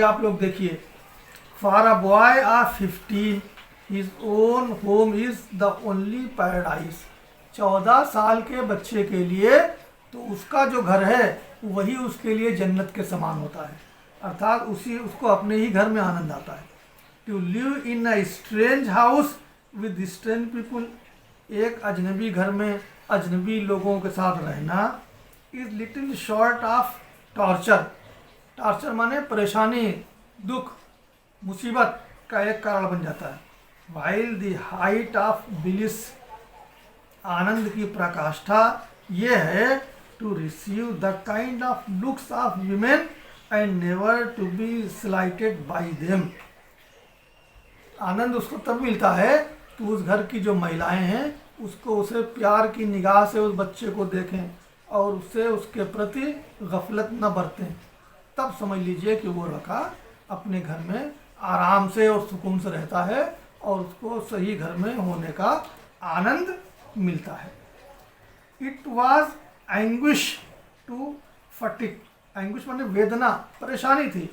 आगे आप लोग देखिए, for a boy of 15 his own home is the only paradise. 14 साल के बच्चे के लिए तो उसका जो घर है वही उसके लिए जन्नत के समान होता है, अर्थात उसको अपने ही घर में आनंद आता है। To live in a strange house with strange people, एक अजनबी घर में अजनबी लोगों के साथ रहना, is little short of torture. Torture माने परेशानी, दुख, मुसीबत का एक कारण बन जाता है। While the height of bliss, आनंद की पराकाष्ठा ये है to receive the kind of looks of women and never to be slighted by them. आनंद उसको तब मिलता है कि उस घर की जो महिलाएं हैं उसको उसे प्यार की निगाह से उस बच्चे को देखें और उससे उसके प्रति गफलत न बरतें, तब समझ लीजिए कि वो लड़का अपने घर में आराम से और सुकून से रहता है और उसको सही घर में होने का आनंद मिलता है। It was anguish to Phatik, anguish माने वेदना, परेशानी थी।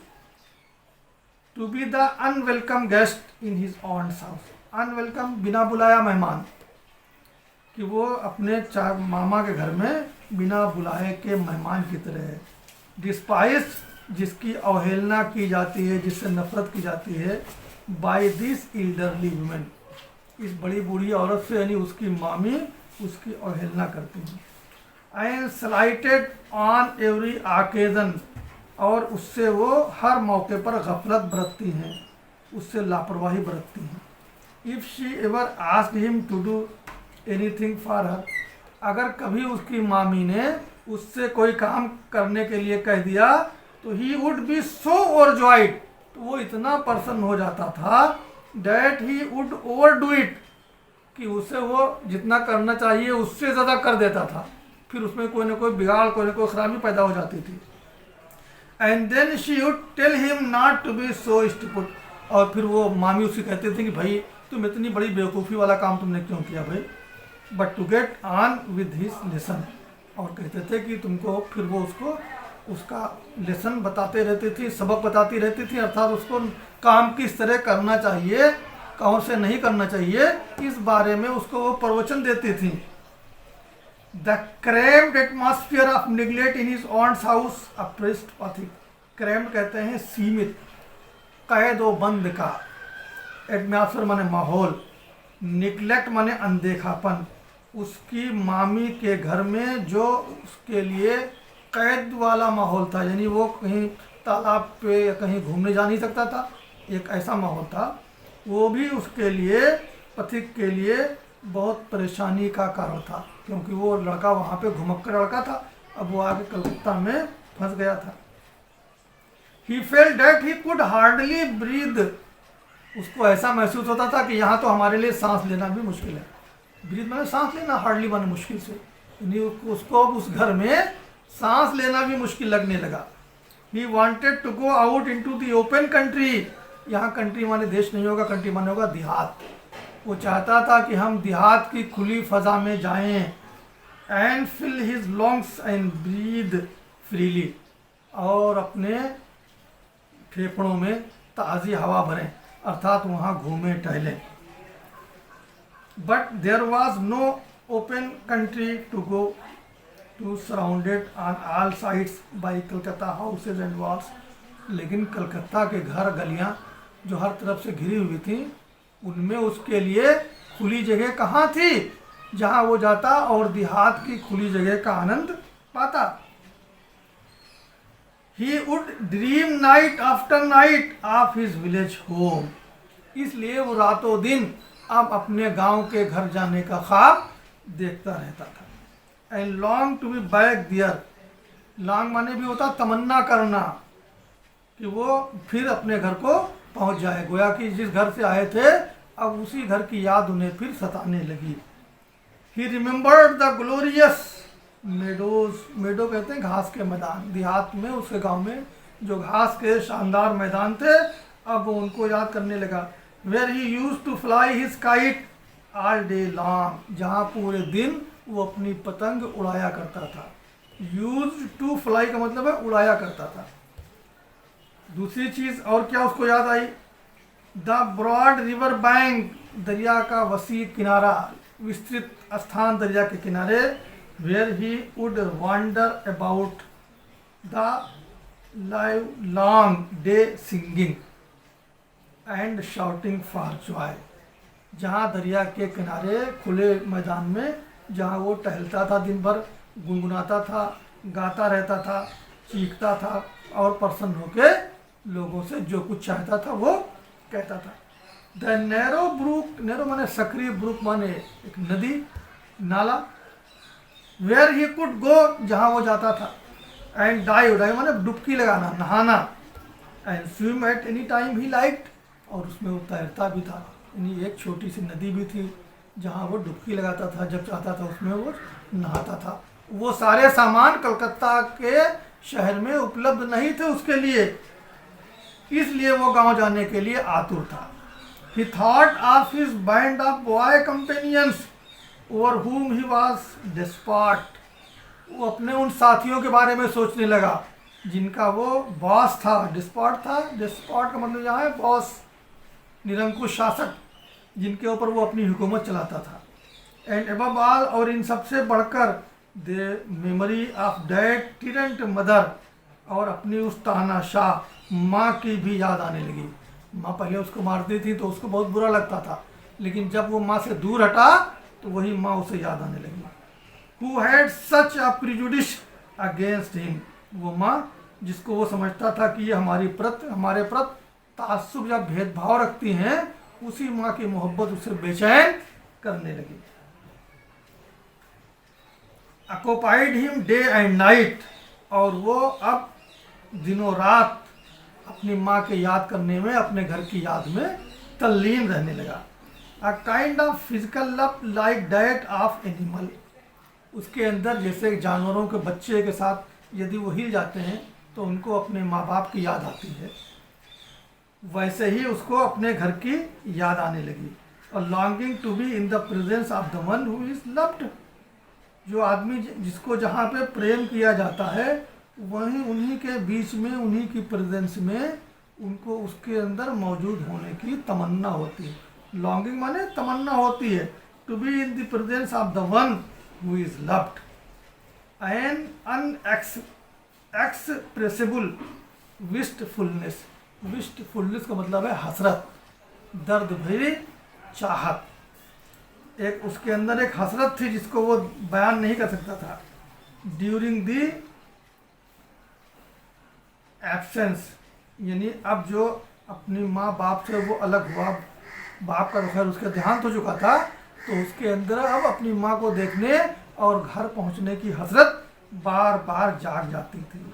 To be the unwelcome guest in his own house, unwelcome बिना बुलाया मेहमान, कि वो अपने मामा के घर में बिना बुलाए के मेहमान की तरह है। डिस्पाइज, जिसकी अवहेलना की जाती है, जिससे नफरत की जाती है, बाय दिस एल्डरली वुमेन, इस बड़ी बूढ़ी औरत से, यानी उसकी मामी उसकी अवहेलना करती हैं। एंड स्लाइटेड ऑन एवरी ओकेजन, और उससे वो हर मौके पर गफलत बरतती हैं, उससे लापरवाही बरतती हैं। If she ever asked him to do anything for her, अगर कभी उसकी मामी ने उससे कोई काम करने के लिए कह दिया तो ही वुड बी सो ओवरजॉयड, तो वो इतना प्रसन्न हो जाता था that he would over do it, कि उसे वो जितना करना चाहिए उससे ज़्यादा कर देता था, फिर उसमें कोई ना कोई बिगाड़, कोई ना कोई खराबी पैदा हो जाती थी। And then she would tell him not to be so stupid, और फिर वो मामी उससे कहते थे कि भाई तुम इतनी बड़ी बेवकूफ़ी वाला काम तुमने क्यों किया भाई, but to get on with his lesson, और कहते थे कि तुमको, फिर वो उसको उसका लेसन बताते रहती थी, सबक बताती रहती थी, अर्थात उसको काम किस तरह करना चाहिए, कौन से नहीं करना चाहिए, इस बारे में उसको वो प्रवचन देती थी। The cramped atmosphere of neglect in his own house oppressed Pathik, cramped कहते हैं सीमित, कैद व बंद का, एटमॉस्फेयर माने माहौल, निगलेक्ट माने अनदेखापन, उसकी मामी के घर में जो उसके लिए कैद वाला माहौल था, यानी वो कहीं तालाब पे या कहीं घूमने जा नहीं सकता था, एक ऐसा माहौल था, वो भी उसके लिए, पथिक के लिए बहुत परेशानी का कारण था, क्योंकि वो लड़का वहाँ पे घुमक्कड़ लड़का था, अब वो आगे कलकत्ता में फंस गया था। He felt that he could hardly breathe, उसको ऐसा महसूस होता था कि यहाँ तो हमारे लिए सांस लेना भी मुश्किल है। ब्रीथ माने सांस लेना, हार्डली माने मुश्किल से, यानी उसको उस घर में सांस लेना भी मुश्किल लगने लगा। He wanted to go out into the open country, यहाँ कंट्री माने देश नहीं होगा, कंट्री माने होगा देहात, वो चाहता था कि हम देहात की खुली फजा में जाएं। And fill his lungs and breathe freely, और अपने फेफड़ों में ताज़ी हवा भरें, अर्थात वहाँ घूमें टहलें। But there was no open country to go to, surrounded on all sides by Calcutta houses and walls, लेकिन कलकत्ता के घर गलियाँ जो हर तरफ से घिरी हुई थी, उनमें उसके लिए खुली जगह कहाँ थी जहाँ वो जाता और देहात की खुली जगह का आनंद पाता। He would dream night after night of his village home, इसलिए वो रातों दिन अब अपने गांव के घर जाने का ख्वाब देखता रहता था। And long to be back there, long माने भी होता तमन्ना करना, कि वो फिर अपने घर को पहुंच जाए, गोया कि जिस घर से आए थे अब उसी घर की याद उन्हें फिर सताने लगी। He remembered the glorious meadows, meadow कहते हैं घास के मैदान, देहात में उसके गांव में जो घास के शानदार मैदान थे, अब वो उनको याद करने लगा। Where he used to fly his kite all day long, जहाँ पूरे दिन वो अपनी पतंग उड़ाया करता था। यूज्ड टू फ्लाई का मतलब है उड़ाया करता था। दूसरी चीज और क्या उसको याद आई, द ब्रॉड रिवर बैंक, दरिया का वसी किनारा, विस्तृत स्थान दरिया के किनारे, where he would wander about the live long day singing and shouting for joy, जहाँ दरिया के किनारे खुले मैदान में जहाँ वो टहलता था, दिन भर गुनगुनाता था, गाता रहता था, चीखता था और प्रसन्न होके लोगों से जो कुछ चाहता था वो कहता था। द नैरो ब्रूक, नैरो माने सक्रिय, ब्रूक माने एक नदी, नाला, वेयर ही कुड गो, जहाँ वो जाता था, एंड डाइव, डाइव माने डुबकी लगाना, नहाना, and swim at any time he liked, और उसमें वो तैरता भी था। यानी एक छोटी सी नदी भी थी जहाँ वो डुबकी लगाता था, जब चाहता था उसमें वो नहाता था। वो सारे सामान कलकत्ता के शहर में उपलब्ध नहीं थे उसके लिए, इसलिए वो गांव जाने के लिए आतुर था। He thought of his band of boy companions over whom he was despot. वो अपने उन साथियों के बारे में सोचने लगा जिनका वो बॉस था, डिस्पॉट था। डिस्पॉट का मतलब यहाँ है बॉस, निरंकुश शासक, जिनके ऊपर वो अपनी हुकूमत चलाता था। एंड अबव ऑल, और इन सबसे बढ़कर, the memory of that tyrant mother, और अपनी उस तानाशाह माँ की भी याद आने लगी। माँ पहले उसको मारती थी तो उसको बहुत बुरा लगता था, लेकिन जब वो माँ से दूर हटा तो वही माँ उसे याद आने लगी। Who had such a prejudice against him, वो माँ जिसको वो समझता था कि ये हमारे प्रति तासुब या भेदभाव रखती हैं, उसी माँ की मोहब्बत उसे बेचैन करने लगी। Occupied him day and night, और वो अब दिनों रात अपनी माँ के याद करने में, अपने घर की याद में तल्लीन रहने लगा। A kind of physical love like that of animal, उसके अंदर जैसे जानवरों के बच्चे के साथ यदि वो हिल जाते हैं तो उनको अपने माँ बाप की याद आती है, वैसे ही उसको अपने घर की याद आने लगी। और longing to be in the presence of the one who is loved, जो आदमी जिसको जहाँ पे प्रेम किया जाता है वहीं उन्हीं के बीच में, उन्हीं की प्रेजेंस में उनको उसके अंदर मौजूद होने की तमन्ना होती है। लॉन्गिंग माने तमन्ना होती है, to be in the presence of the one who is loved, an inexpressible wistfulness, wistfulness का मतलब है हसरत, दर्द भरी चाहत। एक उसके अंदर एक हसरत थी जिसको वो बयान नहीं कर सकता था। ड्यूरिंग दी एब्सेंस, यानी अब जो अपनी माँ बाप से वो अलग हुआ, बाप का तो खैर उसका देहांत हो चुका था, तो उसके अंदर अब अपनी माँ को देखने और घर पहुँचने की हसरत बार बार जाग जाती थी।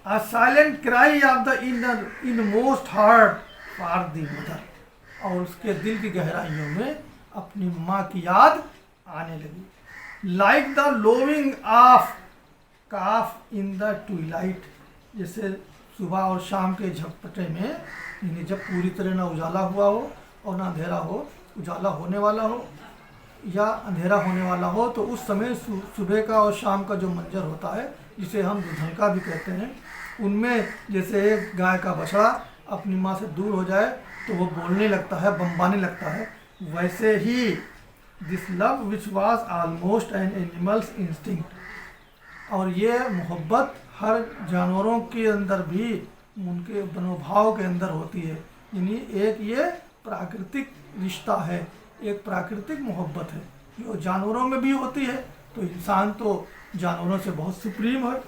A silent cry of the inmost heart for the mother, और उसके दिल की गहराइयों में अपनी माँ की याद आने लगी। Like the lowing of calf in the twilight, जैसे सुबह और शाम के झपटे में, यानी जब पूरी तरह ना उजाला हुआ हो और ना अंधेरा हो, उजाला होने वाला हो या अंधेरा होने वाला हो, तो उस समय सुबह का और शाम का जो मंजर होता है, जिसे हम दुधनका भी कहते हैं, उनमें जैसे एक गाय का बछड़ा अपनी माँ से दूर हो जाए तो वो बोलने लगता है, बम्बाने लगता है, वैसे ही this love which was almost an animal's instinct, और ये मोहब्बत हर जानवरों के अंदर भी, उनके मनोभाव के अंदर होती है। यानी एक ये प्राकृतिक रिश्ता है, एक प्राकृतिक मोहब्बत है जो जानवरों में भी होती है, तो इंसान तो जानवरों से बहुत सुप्रीम है।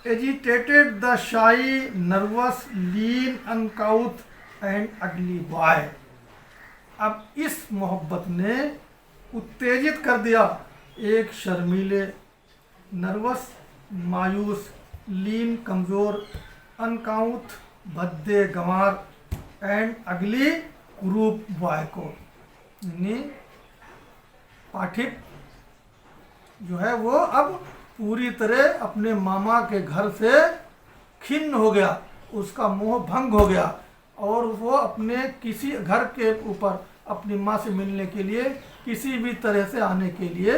एजिटेटेड द शाई नर्वस लीन अनकाउथ एंड अगली बॉय, अब इस मोहब्बत ने उत्तेजित कर दिया एक शर्मीले, नर्वस मायूस, लीन कमज़ोर, अनकाउथ भद्दे गंवार, एंड अगली कुरूप बॉय को। यानी पाठिक जो है वो अब पूरी तरह अपने मामा के घर से खिन्न हो गया, उसका मोह भंग हो गया, और वो अपने किसी घर के ऊपर अपनी माँ से मिलने के लिए किसी भी तरह से आने के लिए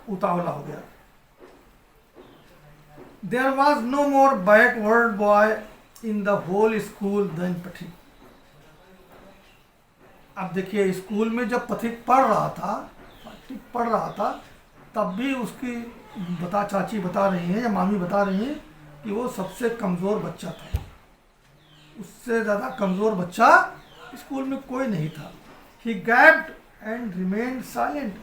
उतावला हो गया। There was no more backward boy in the whole school than पथिक। अब देखिए स्कूल में जब पथिक पढ़ रहा था तब भी उसकी चाची बता रही हैं या मामी बता रही हैं कि वो सबसे कमज़ोर बच्चा था। उससे ज़्यादा कमज़ोर बच्चा स्कूल में कोई नहीं था। ही गैप्ड एंड रिमेन्ड साइलेंट।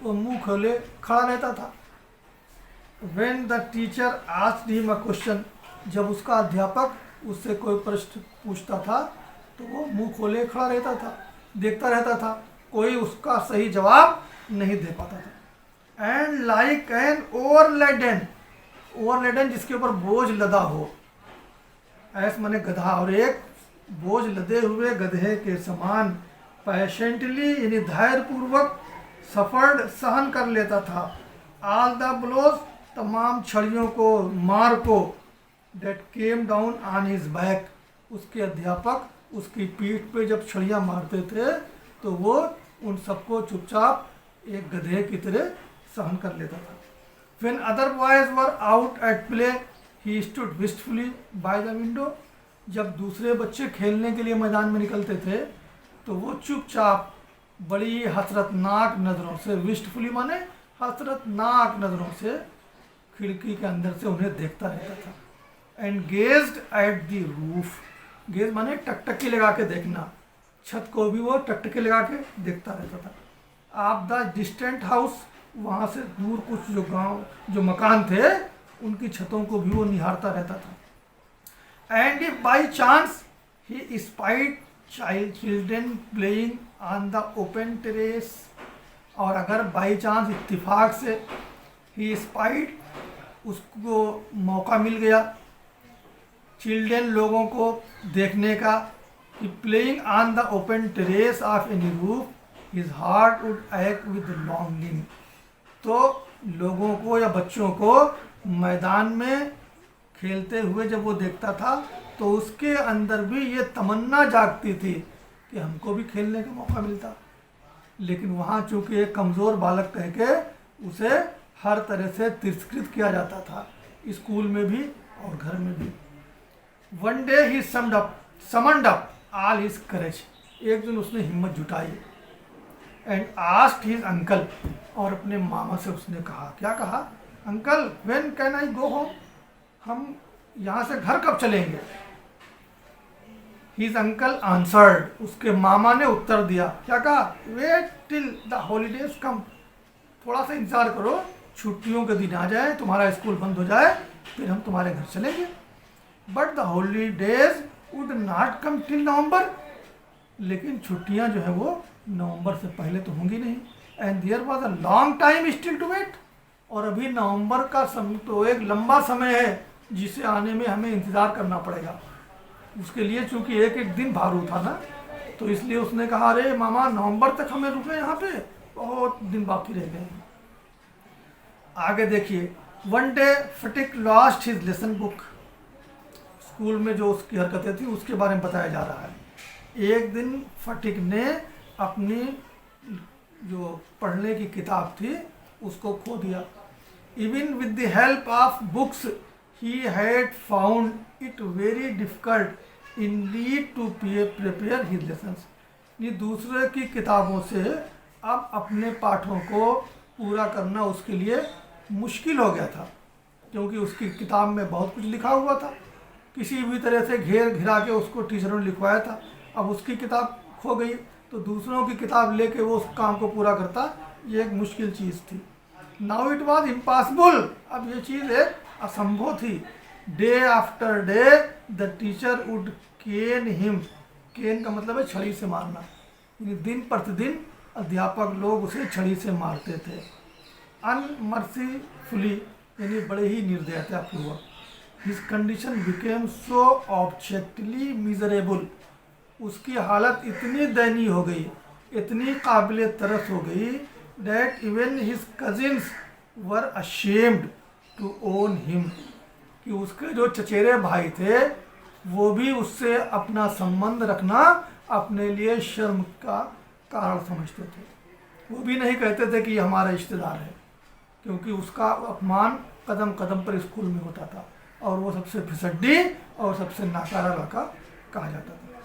वो मुंह खोले खड़ा रहता था। When the teacher asked him a question, जब उसका अध्यापक उससे कोई प्रश्न पूछता था तो वो मुंह खोले खड़ा रहता था, देखता रहता था, कोई उसका सही जवाब नहीं दे पाता था। एंड लाइक एन ओवरलेडन जिसके ऊपर बोझ लदा हो, ऐस माने गधा, और एक बोझ लदे हुए गधे के समान पैशेंटली यानी धैर्यपूर्वक सफर्ड सहन कर लेता था। ऑल द ब्लोज तमाम छड़ियों को, मार को, that came down on his back. उसके अध्यापक उसकी पीठ पे जब छड़ियाँ मारते थे तो वो उन सबको चुपचाप एक गधे की तरह सहन कर लेता था। When other boys were out at play, he stood wistfully by the window. जब दूसरे बच्चे खेलने के लिए मैदान में निकलते थे तो वो चुपचाप बड़ी हसरतनाक नज़रों से, विस्टफुली माने हसरतनाक नज़रों से, खिड़की के अंदर से उन्हें देखता रहता था। And gazed at the roof, gauge माने टकटकी लगा के देखना, छत को भी वो टकटकी लगा के देखता रहता था। आप द डिस्टेंट हाउस, वहाँ से दूर कुछ जो मकान थे उनकी छतों को भी वो निहारता रहता था। And if by chance he spied children playing on the open terrace, और अगर बाई चांस इत्तेफाक से ही स्पाइड, उसको मौका मिल गया चिल्ड्रन लोगों को देखने का कि playing on the open terrace of any roof, his heart would act with longing. तो लोगों को या बच्चों को मैदान में खेलते हुए जब वो देखता था तो उसके अंदर भी ये तमन्ना जागती थी कि हमको भी खेलने का मौका मिलता। लेकिन वहाँ चूँकि एक कमज़ोर बालक कह के उसे हर तरह से तिरस्कृत किया जाता था, स्कूल में भी और घर में भी। वन डे ही समन्ड अप ऑल हिज करेज, एक दिन उसने हिम्मत जुटाई। एंड आस्क्ड हिज अंकल, और अपने मामा से उसने कहा, क्या कहा, uncle when can I go home, हम यहाँ से घर कब चलेंगे। हिज अंकल आंसर्ड, उसके मामा ने उत्तर दिया, क्या कहा, वेट टिल द हॉलीडेज कम, थोड़ा सा इंतजार करो, छुट्टियों के दिन आ जाए, तुम्हारा स्कूल बंद हो जाए, फिर हम तुम्हारे घर चलेंगे। But the holidays would not come till नवंबर, लेकिन छुट्टियां जो है वो नवंबर से पहले तो होंगी नहीं। And there was a long time still to wait, और अभी नवंबर का समय तो एक लंबा समय है जिसे आने में हमें इंतज़ार करना पड़ेगा। उसके लिए चूंकि एक एक दिन भारू था ना, तो इसलिए उसने कहा, अरे मामा नवंबर तक हमें रुके, यहाँ पे बहुत दिन बाकी रह गए हैं। आगे देखिए, one day Phatik lost his lesson book, school में जो उसकी हरकतें थी उसके बारे में बताया जा रहा है। एक दिन फटिक ने अपनी जो पढ़ने की किताब थी उसको खो दिया। Even with the help of books he had found it very difficult indeed to prepare his lessons, ये दूसरे की किताबों से अब अपने पाठों को पूरा करना उसके लिए मुश्किल हो गया था, क्योंकि उसकी किताब में बहुत कुछ लिखा हुआ था, किसी भी तरह से घेर घिरा के उसको टीचरों ने लिखवाया था। अब उसकी किताब खो गई तो दूसरों की किताब लेके वो उस काम को पूरा करता, ये एक मुश्किल चीज़ थी। नाउ इट वॉज इम्पॉसिबल, अब ये चीज़ एक असंभव थी। Day after day the teacher would cane him, cane का मतलब है छड़ी से मारना, यानी दिन प्रतिदिन अध्यापक लोग उसे छड़ी से मारते थे। अनमर्सीफुली, यानी बड़े ही निर्दयतापूर्वक। His condition became so abjectly miserable, उसकी हालत इतनी दयनीय हो गई, इतनी काबिल तरस हो गई, that even his cousins were ashamed to own him, कि उसके जो चचेरे भाई थे वो भी उससे अपना संबंध रखना अपने लिए शर्म का कारण समझते थे। वो भी नहीं कहते थे कि ये हमारा रिश्तेदार है, क्योंकि उसका अपमान कदम कदम पर स्कूल में होता था और वो सबसे फिसड्डी और सबसे नाकारा लड़का कहा जाता था।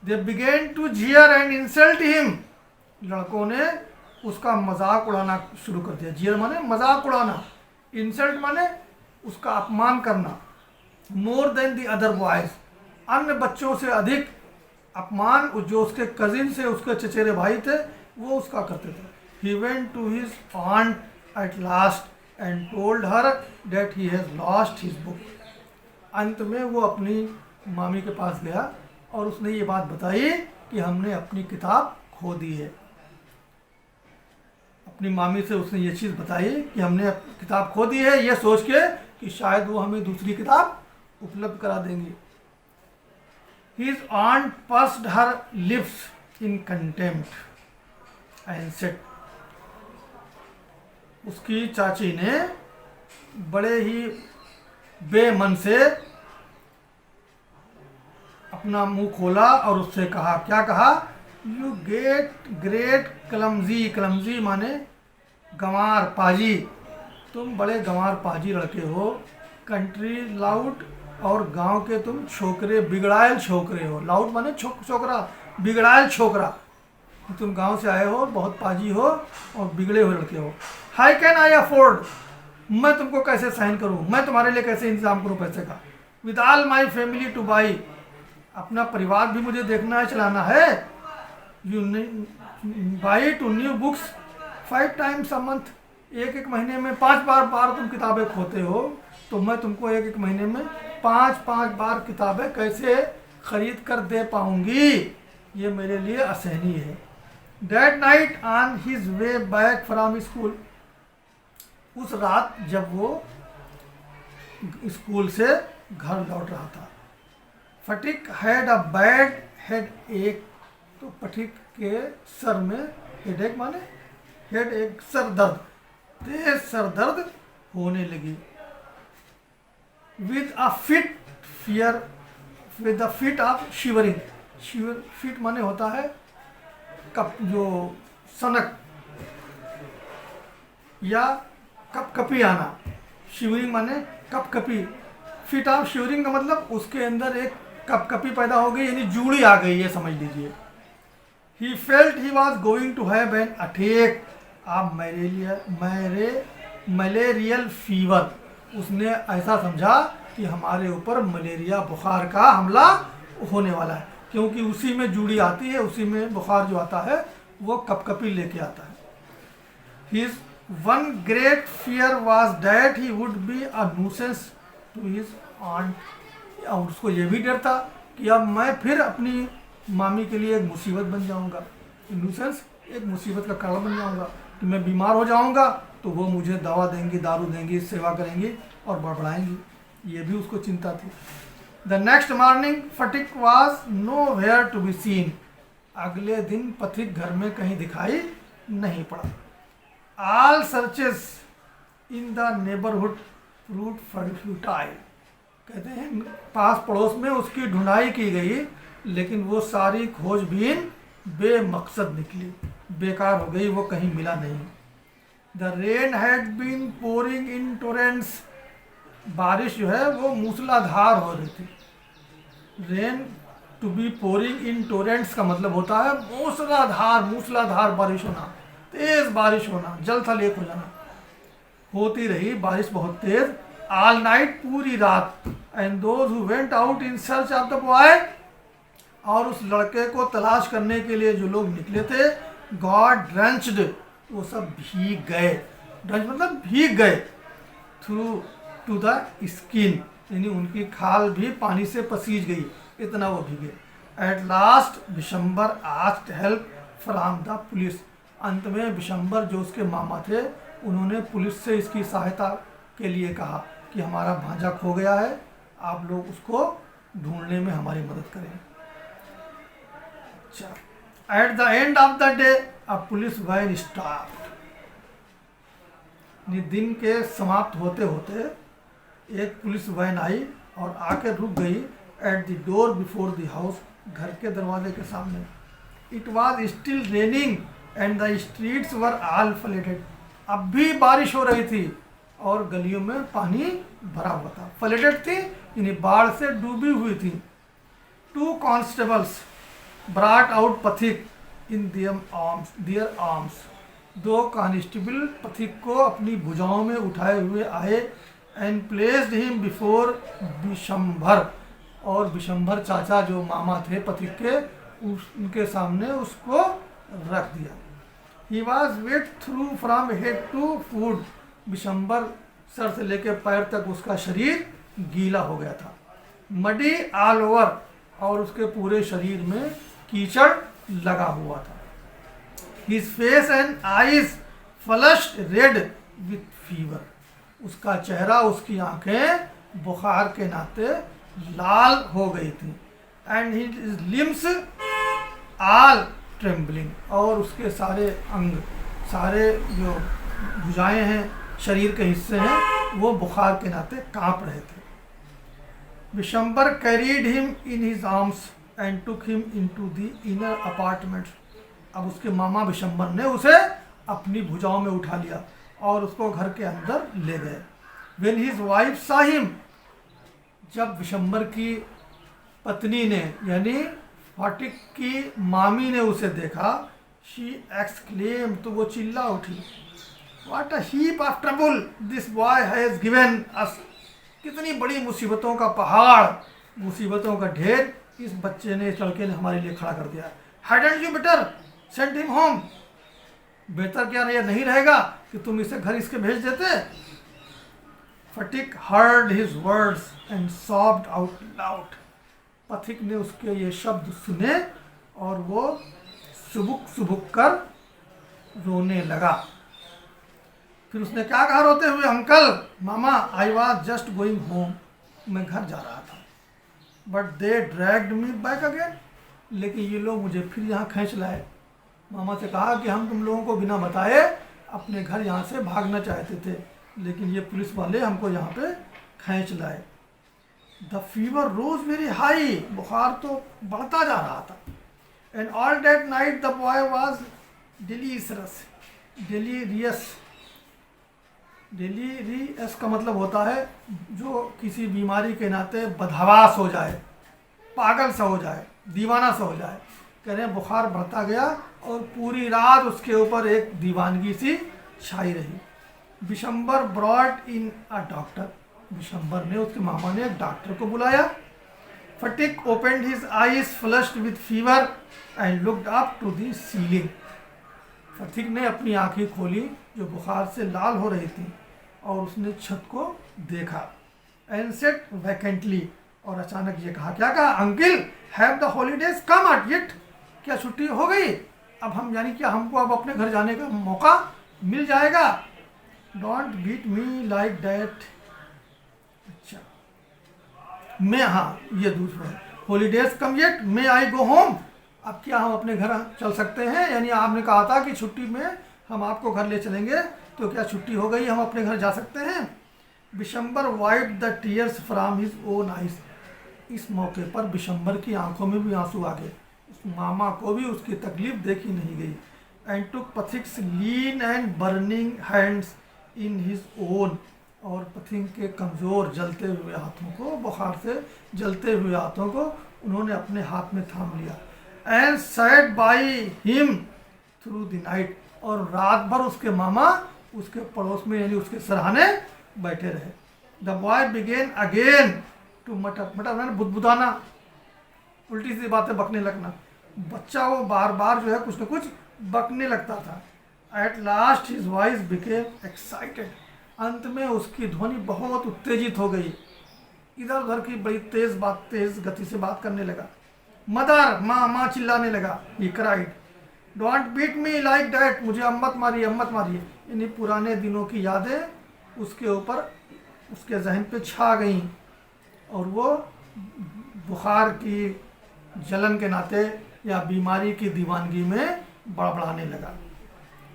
दे बिगेन टू जियर एंड इंसल्ट हिम, लड़कों ने उसका मजाक उड़ाना शुरू कर दिया। जियर माने मजाक उड़ाना, इंसल्ट माने उसका अपमान करना। More than the other boys, अन्य बच्चों से अधिक अपमान जो उसके कजिन से, उसके चचेरे भाई थे, वो उसका करते थे। He went to his aunt at last and told her that he has lost his book. अंत में वो अपनी मामी के पास गया और उसने ये बात बताई कि हमने अपनी किताब खो दी है। अपनी मामी से उसने ये चीज़ बताई कि हमने किताब खो दी है, ये सोच के कि शायद वो हमें दूसरी किताब उपलब्ध करा देंगी। His aunt pursed her lips in contempt and said, उसकी चाची ने बड़े ही बेमन से अपना मुंह खोला और उससे कहा, क्या कहा? You get great clumsy, clumsy माने गंवार पाजी, तुम बड़े गंवार पाजी लड़के हो। कंट्री लाउड, और गांव के तुम छोकरे बिगड़ायल छोकरे हो। लाउड माने छोकरा, बिगड़ायल छोकरा, तुम गांव से आए हो, बहुत पाजी हो और बिगड़े हुए लड़के हो। हाई कैन आई अफोर्ड, मैं तुमको कैसे सहन करूं, मैं तुम्हारे लिए कैसे इंतजाम करूं पैसे का। With all my family two by, अपना परिवार भी मुझे देखना है, चलाना है। You by two new books 5 times a month, एक एक महीने में 5 बार तुम किताबें खोते हो, तो मैं तुमको एक एक महीने में 5 बार किताबें कैसे खरीद कर दे पाऊंगी, ये मेरे लिए असहनीय है। That night on his way back from school, उस रात जब वो स्कूल से घर लौट रहा था, फटिक हैड अ बैड हेड एक, तो फटिक के सर में, हेड एक माने हेड एक, सर दर्द, तेज सर दर्द होने लगी। With a fit fear, with a fit of shivering, shiver fit माने होता है कप, जो सनक या कपकपी आना, शिवरिंग माने कपकपी, फिट ऑफ शिवरिंग का मतलब उसके अंदर एक कपकपी पैदा हो गई, यानी जूड़ी आ गई, ये समझ लीजिए। He felt he was going to have an attack of malarial fever, उसने ऐसा समझा कि हमारे ऊपर मलेरिया बुखार का हमला होने वाला है, क्योंकि उसी में जूड़ी आती है, उसी में बुखार जो आता है वो कपकपी लेके आता है। His one great fear was that he would be a nuisance to his aunt, और उसको ये भी डर था कि अब मैं फिर अपनी मामी के लिए एक मुसीबत बन जाऊंगा। न्यूसेंस एक मुसीबत का कारण बन जाऊंगा कि मैं बीमार हो जाऊंगा तो वो मुझे दवा देंगी, दारू देंगी, सेवा करेंगी और बड़बड़ाएंगी, ये भी उसको चिंता थी। The next morning Phatik was nowhere to be seen, अगले दिन पथिक घर में कहीं दिखाई नहीं पड़ा। All searches in the neighbourhood proved futile, कहते हैं पास पड़ोस में उसकी ढूंढाई की गई, लेकिन वो सारी खोजबीन बेमकसद निकली, बेकार हो गई, वो कहीं मिला नहीं। The rain had been pouring in torrents, बारिश जो है वो मूसलाधार हो रही थी। Rain to be pouring in torrents का मतलब होता है मूसलाधार बारिश होना, तेज बारिश होना, जल थल एक हो जाना। होती रही बारिश बहुत तेज, ऑल नाइट, पूरी रात। And those who went out in search of the boy, और उस लड़के को तलाश करने के लिए जो लोग निकले थे, गॉड ड्रेंच्ड, वो सब भीग गए। ड्रेंच मतलब भीग गए। थ्रू टू द स्किन, यानी उनकी खाल भी पानी से पसीज गई, इतना वो भीगे। At last Vishambar asked help from the police, अंत में विशंबर जो उसके मामा थे, उन्होंने पुलिस से इसकी सहायता के लिए कहा कि हमारा भांजा खो गया है, आप लोग उसको ढूंढने में हमारी मदद करें। अच्छा, at the end of the day a police van stopped, दिन के समाप्त होते होते एक पुलिस वैन आई और आकर रुक गई at the door before the house, घर के दरवाजे के सामने। It was still raining and the streets were all flooded, अब भी बारिश हो रही थी और गलियों में पानी भरा हुआ था। फ्लडेड थी यानी बाढ़ से डूबी हुई थी। 2 कॉन्स्टेबल्स ब्राट आउट पथिक इन देयर आर्म्स। 2 कांस्टेबल पथिक को अपनी भुजाओं में उठाए हुए आए। And placed him before Vishambhar, और विशंभर चाचा जो मामा थे पथिक के, उनके सामने उसको रख दिया। He was wet through from head to foot. Vishambhar सर से लेकर पैर तक उसका शरीर गीला हो गया था। मडी ऑल ओवर, और उसके पूरे शरीर में कीचड़ लगा हुआ था। His face and eyes flushed red with fever. उसका चेहरा, उसकी आंखें बुखार के नाते लाल हो गई थी। And his limbs all trembling, और उसके सारे अंग, सारे जो भुजाएं हैं, शरीर के हिस्से हैं, वो बुखार के नाते कांप रहे थे। Vishambar carried him in his arms and took him into the inner apartment. अब उसके मामा विशंबर ने उसे अपनी भुजाओं में उठा लिया और उसको घर के अंदर ले गए। व्हेन हिज वाइफ सा हिम, जब विशंबर की पत्नी ने यानी फाटिक की मामी ने उसे देखा, शी एक्सक्लेम, तो वो चिल्ला उठी, what a heap of trouble this boy has given us. कितनी बड़ी मुसीबतों का पहाड़, मुसीबतों का ढेर इस बच्चे ने, इस लड़के ने हमारे लिए खड़ा कर दिया। Hadn't you better send him home, बेहतर क्या नहीं रहेगा कि तुम इसे घर इसके भेज देते। Phatik heard his words and sobbed out loud. Pathik ने उसके ये शब्द सुने और वो सुबुक सुबुक कर रोने लगा। फिर उसने क्या कहा रोते हुए, uncle, mama, I was just going home, मैं घर जा रहा था। But they dragged me back again, लेकिन ये लोग मुझे फिर यहाँ खींच लाए। मामा से कहा कि हम तुम लोगों को बिना बताए अपने घर यहाँ से भागना चाहते थे, लेकिन ये पुलिस वाले हमको यहाँ पे खींच लाए। The fever rose very high, बुखार तो बढ़ता जा रहा था। And all that night the boy was delirious. Delirious का मतलब होता है जो किसी बीमारी के नाते बदहवास हो जाए, पागल सा हो जाए, दीवाना सा हो जाए। कह रहे हैं बुखार बढ़ता गया और पूरी रात उसके ऊपर एक दीवानगी सी छाई रही। Vishambar brought in a doctor, Vishambar ने, उसके मामा ने एक डॉक्टर को बुलाया। Phatik opened his eyes flushed with fever and looked up to the ceiling. Phatik ने अपनी आंखें खोली जो बुखार से लाल हो रही थी और उसने छत को देखा। एंड सेड वैकेंटली, और अचानक ये कहा, क्या कहा, uncle have the holidays come at yet, क्या छुट्टी हो गई अब हम, यानी क्या हमको अब अपने घर जाने का मौका मिल जाएगा। Don't beat me like that. अच्छा, मैं, हाँ ये दूसरा है, holidays come yet, may I go home, अब क्या हम अपने घर चल सकते हैं, यानी आपने कहा था कि छुट्टी में हम आपको घर ले चलेंगे, तो क्या छुट्टी हो गई, हम अपने घर जा सकते हैं। Vishambar wiped the tears from his own eyes. इस मौके पर विशंबर की आंखों में भी आंसू आ गए। उस मामा को भी उसकी तकलीफ देखी नहीं गई। And took Pathik's lean and burning hands in his own, और पथिक के कमज़ोर जलते हुए हाथों को, बुखार से जलते हुए हाथों को उन्होंने अपने हाथ में थाम लिया। And set by him through the night, और रात भर उसके मामा उसके पड़ोस में यानी उसके सराहने बैठे रहे। The boy began again to mutter बुदबुदाना, उल्टी सी बातें बकने लगना। बच्चा वो बार बार जो है कुछ न कुछ बकने लगता था। At last his voice became excited, अंत में उसकी ध्वनि बहुत उत्तेजित हो गई, इधर उधर की बड़ी तेज गति से बात करने लगा। मदर, माँ, माँ चिल्लाने लगा। He cried, don't beat me like that, मुझे अम्मत मारिए, अम्मत मारिए। यानी पुराने दिनों की यादें उसके ऊपर, उसके जहन पे छा गईं और वो बुखार की जलन के नाते या बीमारी की दीवानगी में बड़बड़ाने लगा।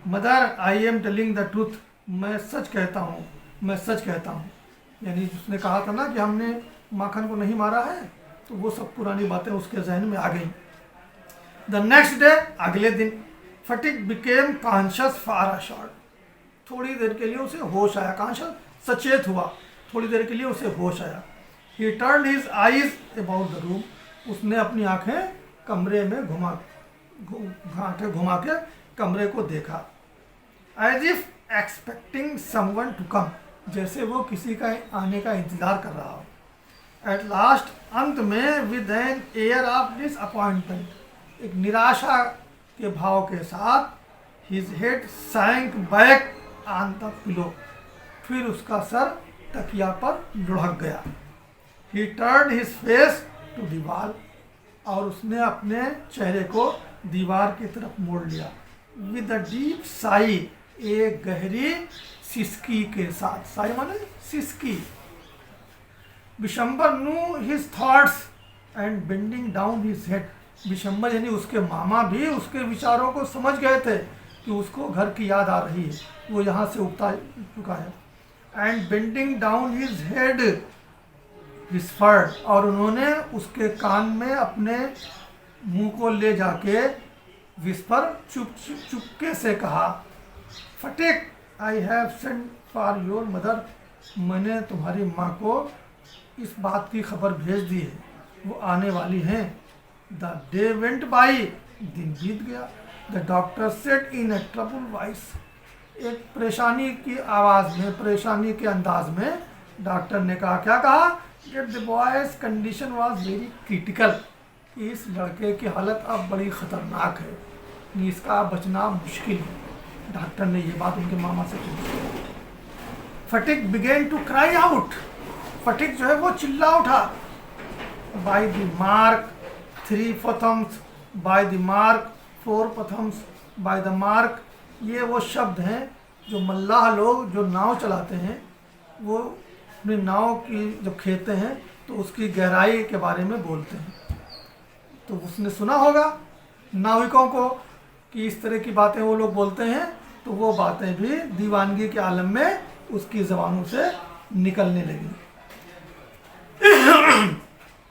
Mother, I am telling the truth, मैं सच कहता हूँ, मैं सच कहता हूँ। यानी उसने कहा था ना कि हमने माखन को नहीं मारा है, तो वो सब पुरानी बातें उसके जहन में आ गई। द नेक्स्ट डे, अगले दिन, Phatik became conscious for a short, थोड़ी देर के लिए उसे होश आया। कॉन्शियस, सचेत हुआ, थोड़ी देर के लिए उसे होश आया। He turned his eyes about the room. उसने अपनी आंखें कमरे में घुमा के कमरे को देखा. As if expecting someone to come. जैसे वो किसी का आने का इंतजार कर रहा हो. At last, अंत में with an air of disappointment, एक निराशा के भाव के साथ, his head sank back on the pillow. फिर उसका सर तकिया पर लुढ़क गया. He turned his face to the wall. और उसने अपने चेहरे को दीवार की तरफ मोड़ लिया. With a deep sigh, एक गहरी सिसकी के साथ. साई माने सिसकी. Vishambar knew his thoughts and bending down his head. Vishambar यानी उसके मामा भी उसके विचारों को समझ गए थे कि उसको घर की याद आ रही है, वो यहाँ से उगता चुका है. And bending down his head whispered, और उन्होंने उसके कान में अपने मुंह को ले जाके विस्पर चुपके से कहा, Phatik, I have sent for your mother. मैंने तुम्हारी माँ को इस बात की खबर भेज दी है, वो आने वाली हैं. द डे वेंट बाई, दिन बीत गया. The doctor said in A trouble voice, एक परेशानी की आवाज़ में, परेशानी के अंदाज में डॉक्टर ने कहा. क्या कहा? That the boys condition was very critical. इस लड़के की हालत अब बड़ी ख़तरनाक है, इसका बचना मुश्किल है. डॉक्टर ने ये बात उनके मामा से कही. Phatik began to cry out. Phatik जो है वो चिल्ला उठा. By the mark 3 fathoms, by the mark 4 fathoms, by the mark, ये वो शब्द हैं जो मल्लाह लोग जो नाव चलाते हैं वो अपनी नाव की जब खेते हैं तो उसकी गहराई के बारे में बोलते हैं. तो उसने सुना होगा नाविकों को कि इस तरह की बातें वो लोग बोलते हैं, तो वो बातें भी दीवानगी के आलम में उसकी ज़बानों से निकलने लगी.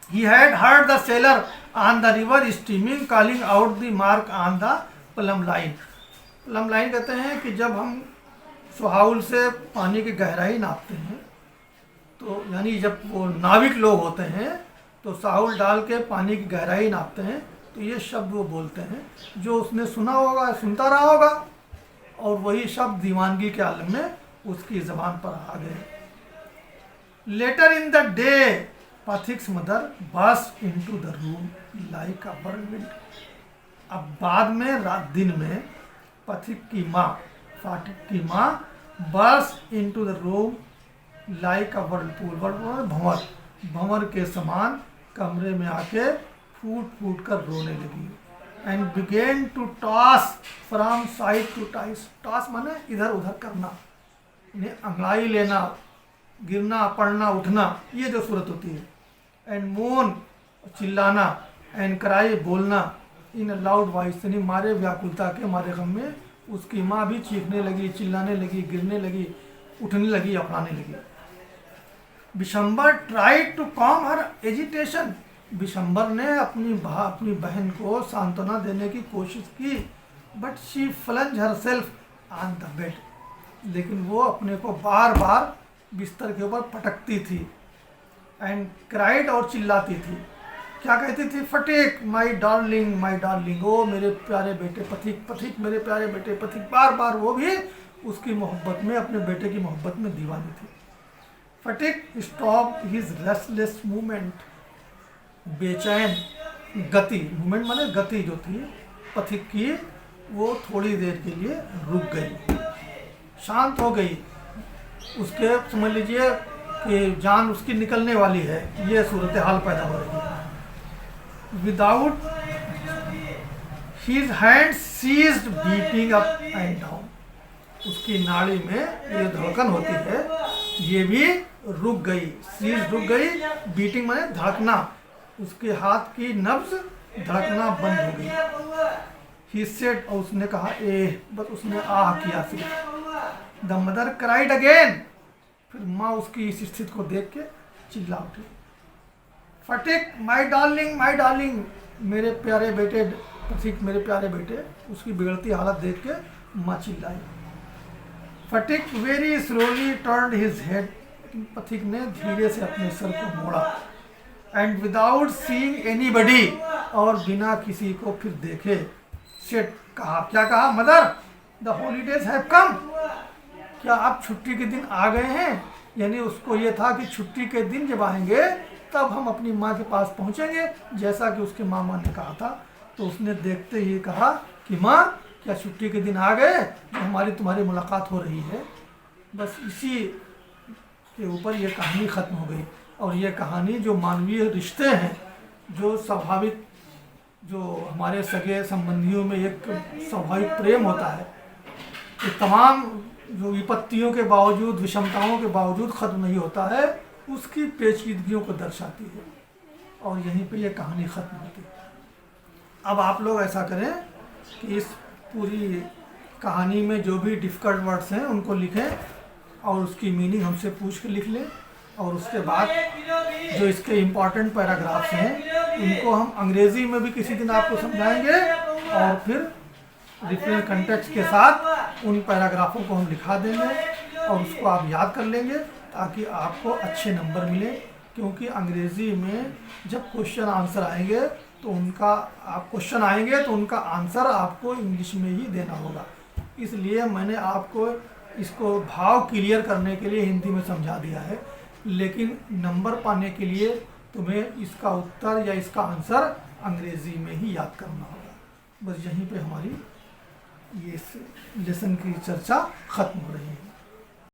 He had heard the sailor on the river steaming calling out the mark on the plumb line. Plum line कहते हैं कि जब हम सुहाउल से पानी की गहराई नापते हैं, तो यानी जब वो नाविक लोग होते हैं तो साहुल डाल के पानी की गहराई नापते हैं, तो ये शब्द वो बोलते हैं जो उसने सुना होगा, सुनता रहा होगा, और वही शब्द दीवानगी के आलम में उसकी ज़बान पर आ गए. Later in the day Pathik's mother burst into the room like a whirlwind. अब बाद में रात दिन में पथिक की माँ, फाटिक की माँ burst into the room like a whirlpool. भंवर, भंवर के समान कमरे में आके फूट फूट कर रोने लगी. And began to toss from side to टाइस. टॉस माने इधर उधर करना, इन्हें अंगड़ाई लेना, गिरना, पड़ना, उठना, ये जो सूरत होती है. एंड मोन, चिल्लाना. एंड क्राई, बोलना. इन लाउड वॉइस, यानी मारे व्याकुलता के, मारे गम में उसकी माँ भी चीखने लगी, चिल्लाने लगी, गिरने लगी, उठने लगी, अपनाने लगी. Vishambar tried to calm her agitation. Vishambar ने अपनी बहन को सांत्वना देने की कोशिश की. But she flung herself on the bed. लेकिन वो अपने को बार बार बिस्तर के ऊपर पटकती थी. एंड क्राइड, और चिल्लाती थी. क्या कहती थी? फटिक माई डार्लिंग, माई डार्लिंग, ओ मेरे प्यारे बेटे पथिक, पथिक मेरे प्यारे बेटे पथिक. बार बार वो भी उसकी मोहब्बत में, अपने बेटे की मोहब्बत में दीवानी थी. फटिक स्टॉप हिज रेस्टलेस मूवमेंट. बेचैन गति, मूवमेंट माने गति जो थी पथिक की, वो थोड़ी देर के लिए रुक गई, शांत हो गई. उसके समझ लीजिए कि जान उसकी निकलने वाली है, ये सूरत हाल पैदा हो रही है. Without his hand ceased beating up and down. उसकी नाड़ी में ये धड़कन होती है, ये भी रुक गई. सीज रुक गई, बीटिंग माने धड़कना, उसके हाथ की नब्ज धड़कना बंद हो गई. ही सेड, और उसने कहा बस उसने आह किया सिर्फ. The mother cried again. फिर माँ उसकी इस स्थिति को देख के चिल्ला उठी. फटिक माई डार्लिंग, माई डार्लिंग, मेरे प्यारे बेटे पथिक, मेरे प्यारे बेटे. उसकी बिगड़ती हालत देख के माँ चिल्लाई. Phatik very slowly turned his head. Pathik ने धीरे से अपने सर को मोड़ा। एंड विदाउट सीइंग एनीबडी, और बिना किसी को फिर देखे, सेट कहा, क्या कहा, mother the holidays have come, क्या आप छुट्टी के दिन आ गए हैं। यानी उसको ये था कि छुट्टी के दिन जब आएंगे तब हम अपनी माँ के पास पहुँचेंगे, जैसा कि उसके मामा ने कहा था। तो उसने देखते ही कहा कि माँ, क्या छुट्टी के दिन आ गए जो हमारी तुम्हारी मुलाकात हो रही है। बस इसी के ऊपर ये कहानी ख़त्म हो गई। और ये कहानी जो मानवीय रिश्ते हैं, जो स्वाभाविक, जो हमारे सगे संबंधियों में एक स्वाभाविक प्रेम होता है, ये तमाम जो विपत्तियों के बावजूद, विषमताओं के बावजूद ख़त्म नहीं होता है, उसकी पेचीदगियों को दर्शाती है। और यहीं पे ये कहानी ख़त्म होती है। अब आप लोग ऐसा करें कि इस पूरी कहानी में जो भी डिफ़िकल्ट वर्ड्स हैं उनको लिखें और उसकी मीनिंग हमसे पूछ के लिख लें। और उसके बाद जो इसके इम्पॉर्टेंट पैराग्राफ्स हैं उनको हम अंग्रेज़ी में भी किसी दिन आपको समझाएंगे, और फिर डिफरेंट कंटेक्स्ट के साथ उन पैराग्राफों को हम लिखा देंगे और उसको आप याद कर लेंगे ताकि आपको अच्छे नंबर मिले। क्योंकि अंग्रेज़ी में जब क्वेश्चन आंसर आएंगे तो उनका आंसर आपको इंग्लिश में ही देना होगा। इसलिए मैंने आपको इसको भाव क्लियर करने के लिए हिंदी में समझा दिया है, लेकिन नंबर पाने के लिए तुम्हें इसका उत्तर या इसका आंसर अंग्रेज़ी में ही याद करना होगा। बस यहीं पे हमारी ये लेसन की चर्चा ख़त्म हो रही है।